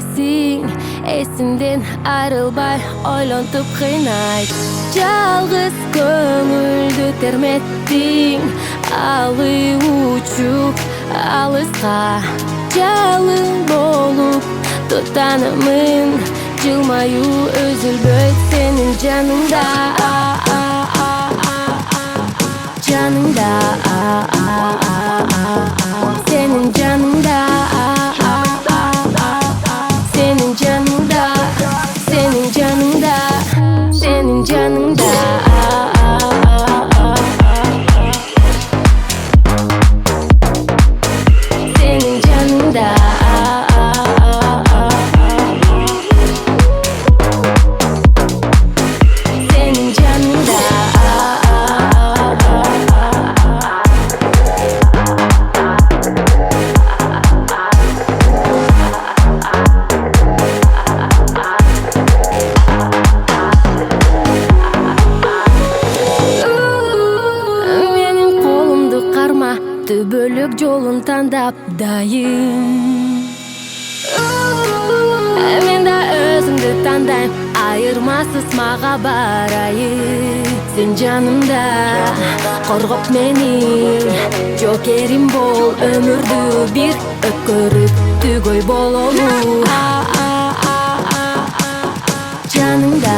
элесиң эсиңден айрылбай ойлонтуп кыйнайт. Жалгыз көңүлдү терметтиң, алып учуп алыска. Жалын болуп тутанымын, жылмаюу өзүлбөйт сенин жаныңда. Canımda, senin canımda, senin canımda, senin canımda, senin canımda. Senin canımda. Senin canımda. Түбөлүк жолун тандап дайым. Мен да өзүмдү тандайм, айырмасыз мага барайын. Сен жанымда коргоп мени, жокерим бол, өмүрдү бир өткөрүп түгөй бололу. Жанымда,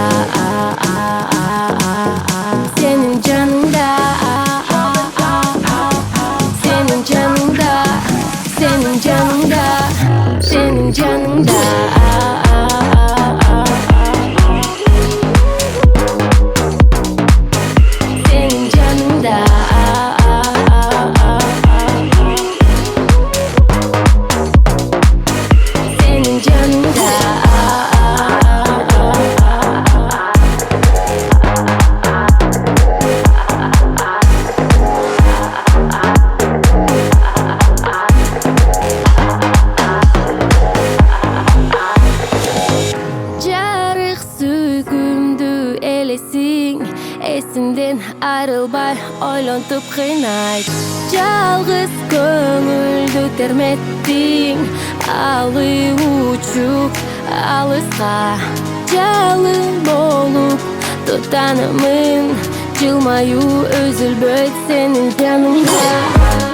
сенин жаныңда. Senin canında, senin canında, senin canında. Senin canında. Senin canında. Эсиңден айрылбай ойлонтуп кыйнайт. Жалгыз көңүлдү терметтиң, алып учуп алыска. Жалын болуп тутанымын, жылмаюу өзүлбөйт сенин жаныңда.